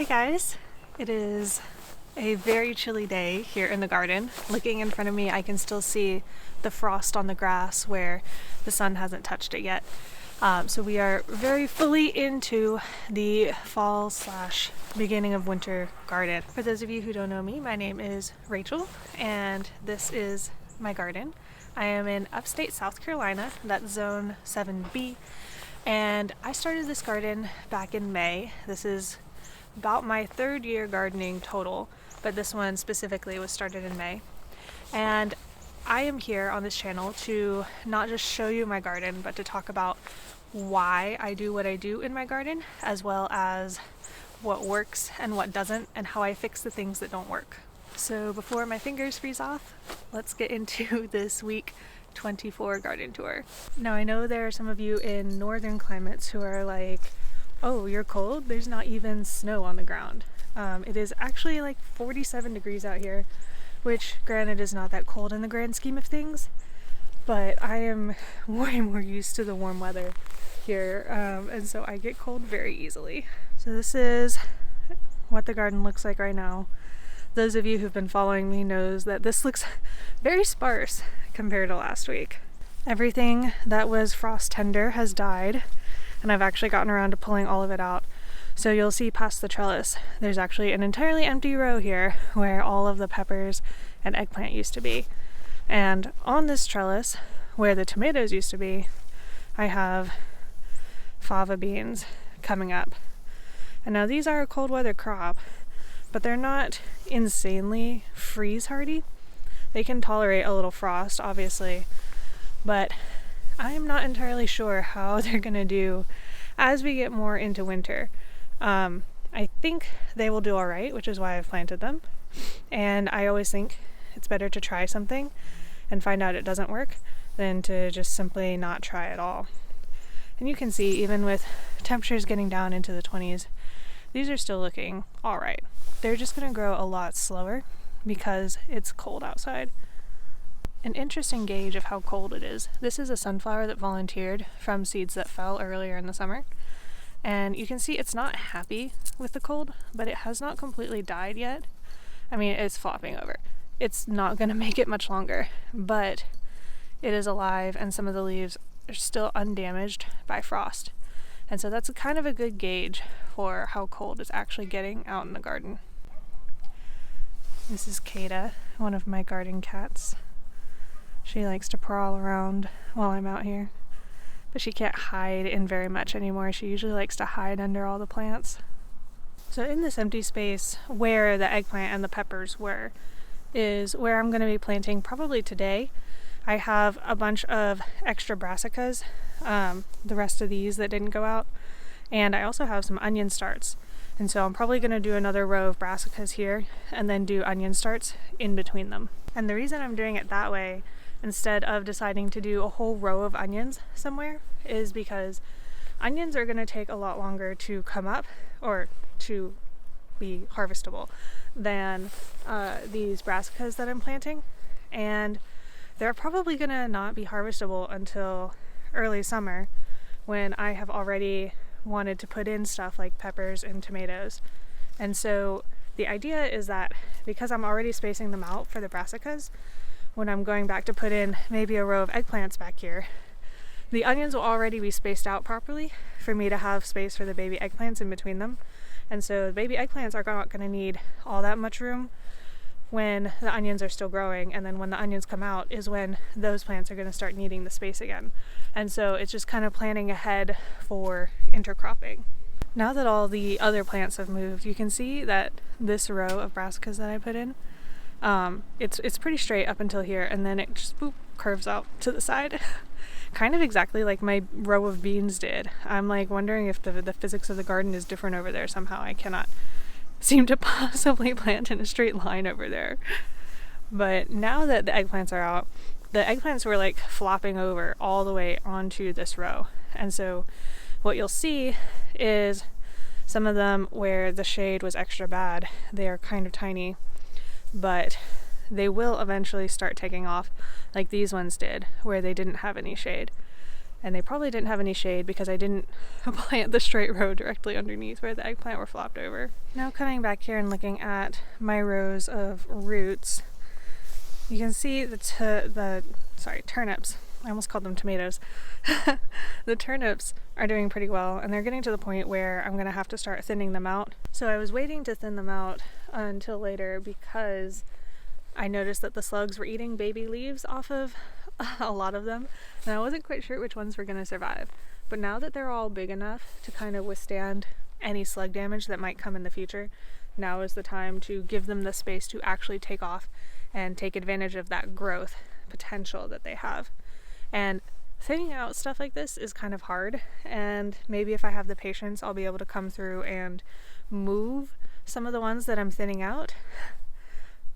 Hey guys, it is a very chilly day here in the garden. Looking in front of me, I can still see the frost on the grass where the sun hasn't touched it yet. So we are very fully into the fall / beginning of winter garden. For those of you who don't know me, my name is Rachel and this is my garden. I am in upstate South Carolina, that's zone 7B, and I started this garden back in May. This is about my third year gardening total, but this one specifically was started in May. And I am here on this channel to not just show you my garden, but to talk about why I do what I do in my garden, as well as what works and what doesn't, and how I fix the things that don't work. So before my fingers freeze off, let's get into this week 24 garden tour. Now I know there are some of you in northern climates who are like, oh, you're cold? There's not even snow on the ground. It is actually like 47 degrees out here, which granted is not that cold in the grand scheme of things, but I am way more used to the warm weather here, and so I get cold very easily. So this is what the garden looks like right now. Those of you who've been following me knows that this looks very sparse compared to last week. Everything that was frost tender has died, and I've actually gotten around to pulling all of it out. So you'll see past the trellis, there's actually an entirely empty row here where all of the peppers and eggplant used to be. And on this trellis, where the tomatoes used to be, I have fava beans coming up. And now these are a cold weather crop, but they're not insanely freeze hardy. They can tolerate a little frost, obviously, but I am not entirely sure how they're gonna do as we get more into winter. I think they will do all right, which is why I've planted them. And I always think it's better to try something and find out it doesn't work than to just simply not try at all. And you can see, even with temperatures getting down into the 20s, these are still looking all right. They're just gonna grow a lot slower because it's cold outside. An interesting gauge of how cold it is. This is a sunflower that volunteered from seeds that fell earlier in the summer. And you can see it's not happy with the cold, but it has not completely died yet. I mean, it's flopping over. It's not gonna make it much longer, but it is alive and some of the leaves are still undamaged by frost. And so that's kind of a good gauge for how cold it's actually getting out in the garden. This is Kata, one of my garden cats. She likes to prowl around while I'm out here, but she can't hide in very much anymore. She usually likes to hide under all the plants. So in this empty space where the eggplant and the peppers were is where I'm going to be planting probably today. I have a bunch of extra brassicas, the rest of these that didn't go out, and I also have some onion starts. And so I'm probably going to do another row of brassicas here and then do onion starts in between them. And the reason I'm doing it that way instead of deciding to do a whole row of onions somewhere is because onions are going to take a lot longer to come up or to be harvestable than these brassicas that I'm planting, and they're probably going to not be harvestable until early summer, when I have already wanted to put in stuff like peppers and tomatoes. And so the idea is that because I'm already spacing them out for the brassicas, when I'm going back to put in maybe a row of eggplants back here, the onions will already be spaced out properly for me to have space for the baby eggplants in between them. And so the baby eggplants are not going to need all that much room when the onions are still growing, and then when the onions come out is when those plants are going to start needing the space again. And so it's just kind of planning ahead for intercropping. Now that all the other plants have moved, you can see that this row of brassicas that I put in, it's pretty straight up until here, and then it just curves out to the side. Kind of exactly like my row of beans did. I'm like wondering if the physics of the garden is different over there somehow. I cannot seem to possibly plant in a straight line over there. But now that the eggplants are out, the eggplants were like flopping over all the way onto this row. And so what you'll see is some of them where the shade was extra bad, they are kind of tiny, but they will eventually start taking off like these ones did, where they didn't have any shade. And they probably didn't have any shade because I didn't plant the straight row directly underneath where the eggplant were flopped over. Now coming back here and looking at my rows of roots, you can see the turnips. I almost called them tomatoes. The turnips are doing pretty well, and they're getting to the point where I'm gonna have to start thinning them out. So I was waiting to thin them out until later because I noticed that the slugs were eating baby leaves off of a lot of them, and I wasn't quite sure which ones were going to survive. But now that they're all big enough to kind of withstand any slug damage that might come in the future, now is the time to give them the space to actually take off and take advantage of that growth potential that they have. And thinning out stuff like this is kind of hard, and maybe if I have the patience, I'll be able to come through and move some of the ones that I'm thinning out,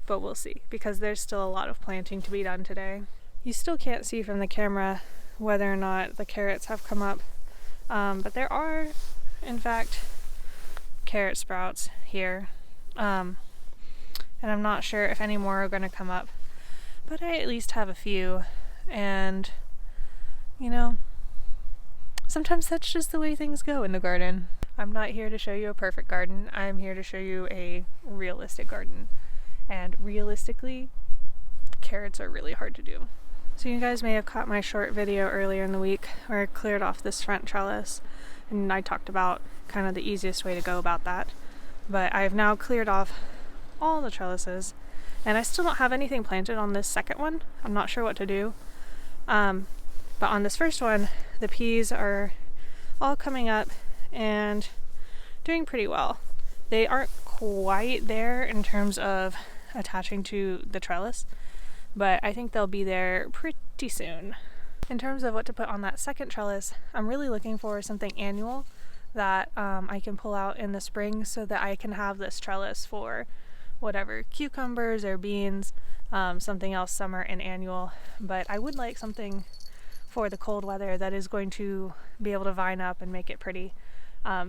but we'll see, because there's still a lot of planting to be done today. You still can't see from the camera whether or not the carrots have come up, but there are, in fact, carrot sprouts here, and I'm not sure if any more are going to come up, but I at least have a few, and you know, sometimes that's just the way things go in the garden. I'm not here to show you a perfect garden, I'm here to show you a realistic garden, and realistically, carrots are really hard to do. So you guys may have caught my short video earlier in the week where I cleared off this front trellis, and I talked about kind of the easiest way to go about that. But I've now cleared off all the trellises, and I still don't have anything planted on this second one. I'm not sure what to do. But on this first one, the peas are all coming up and doing pretty well. They aren't quite there in terms of attaching to the trellis, but I think they'll be there pretty soon. In terms of what to put on that second trellis, I'm really looking for something annual that I can pull out in the spring so that I can have this trellis for whatever, cucumbers or beans, something else summer and annual. But I would like something for the cold weather that is going to be able to vine up and make it pretty,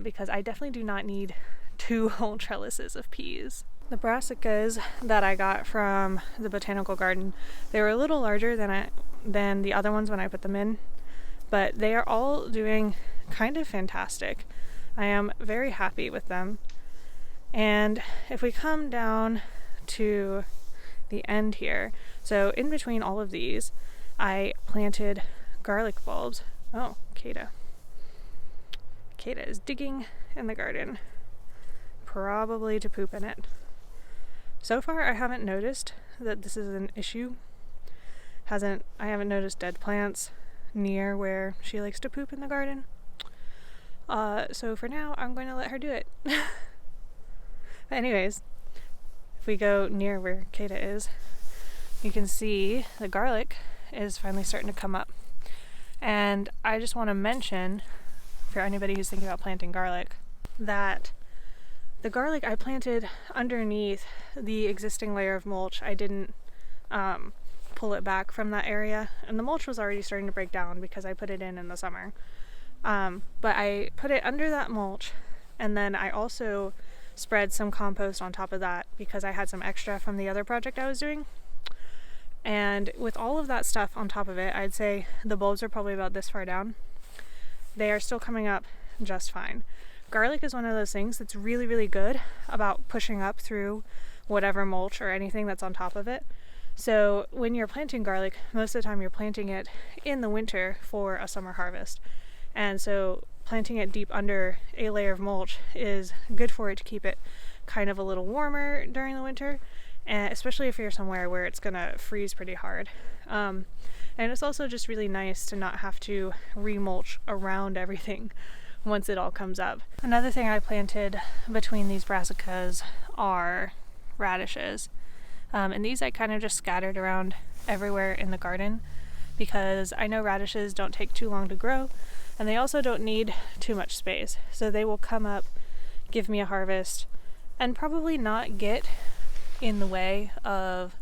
because I definitely do not need 2 whole trellises of peas. The brassicas that I got from the botanical garden, they were a little larger than the other ones when I put them in, but they are all doing kind of fantastic. I am very happy with them. And if we come down to the end here, so in between all of these, I planted garlic bulbs. Oh, Kata is digging in the garden, probably to poop in it. So far, I haven't noticed that this is an issue. I haven't noticed dead plants near where she likes to poop in the garden. So for now, I'm going to let her do it. But anyways, if we go near where Kata is, you can see the garlic is finally starting to come up. And I just want to mention, for anybody who's thinking about planting garlic, that the garlic I planted underneath the existing layer of mulch. I didn't pull it back from that area, and the mulch was already starting to break down because I put it in the summer. But I put it under that mulch, and then I also spread some compost on top of that because I had some extra from the other project I was doing. And with all of that stuff on top of it, I'd say the bulbs are probably about this far down. They are still coming up just fine. Garlic is one of those things that's really, really good about pushing up through whatever mulch or anything that's on top of it. So when you're planting garlic, most of the time you're planting it in the winter for a summer harvest. And so planting it deep under a layer of mulch is good for it to keep it kind of a little warmer during the winter, and especially if you're somewhere where it's gonna freeze pretty hard. And it's also just really nice to not have to remulch around everything once it all comes up. Another thing I planted between these brassicas are radishes. And these I kind of just scattered around everywhere in the garden because I know radishes don't take too long to grow, and they also don't need too much space. So they will come up, give me a harvest, and probably not get in the way of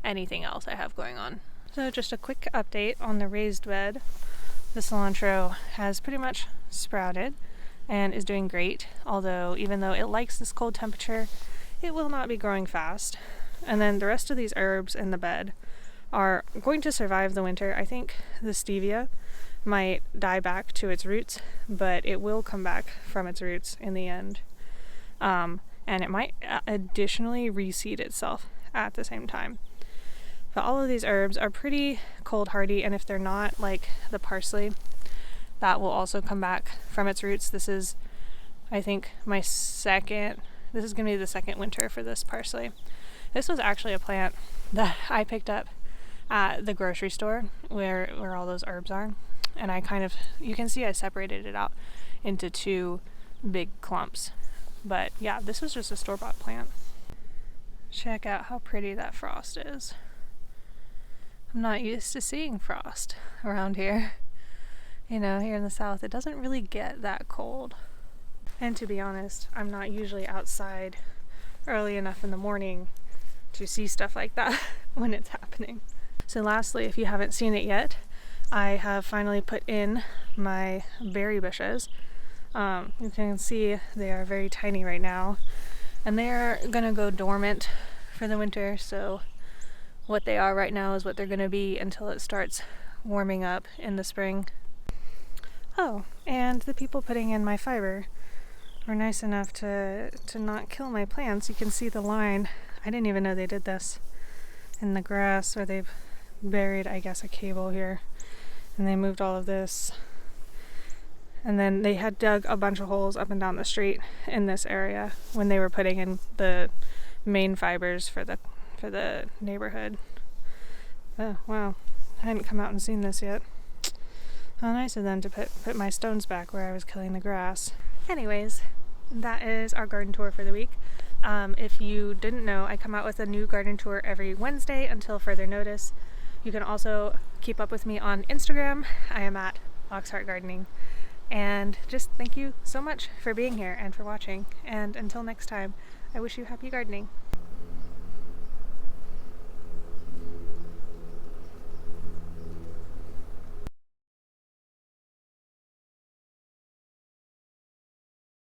anything else I have going on. So just a quick update on the raised bed. The cilantro has pretty much sprouted and is doing great, although even though it likes this cold temperature, it will not be growing fast. And then the rest of these herbs in the bed are going to survive the winter. I think the stevia might die back to its roots, but it will come back from its roots in the end. And it might additionally reseed itself at the same time. But all of these herbs are pretty cold hardy, and if they're not, like the parsley, that will also come back from its roots. This is, I think, this is going to be the second winter for this parsley. This was actually a plant that I picked up at the grocery store where all those herbs are. And you can see I separated it out into 2 big clumps. But yeah, this was just a store-bought plant. Check out how pretty that frost is. I'm not used to seeing frost around here. You know, here in the south, it doesn't really get that cold. And to be honest, I'm not usually outside early enough in the morning to see stuff like that when it's happening. So lastly, if you haven't seen it yet, I have finally put in my berry bushes. You can see they are very tiny right now, and they're gonna go dormant for the winter, so what they are right now is what they're gonna be until it starts warming up in the spring. Oh, and the people putting in my fiber were nice enough to not kill my plants. You can see the line. I didn't even know they did this in the grass, where they've buried, I guess, a cable here, and they moved all of this, and then they had dug a bunch of holes up and down the street in this area when they were putting in the main fibers for the neighborhood. Oh wow, I hadn't come out and seen this yet. How nice of them to put my stones back where I was killing the grass. Anyways, that is our garden tour for the week. If you didn't know, I come out with a new garden tour every Wednesday until further notice. You can also keep up with me on Instagram. I am at Auxhart Gardening. And just thank you so much for being here and for watching. And until next time, I wish you happy gardening.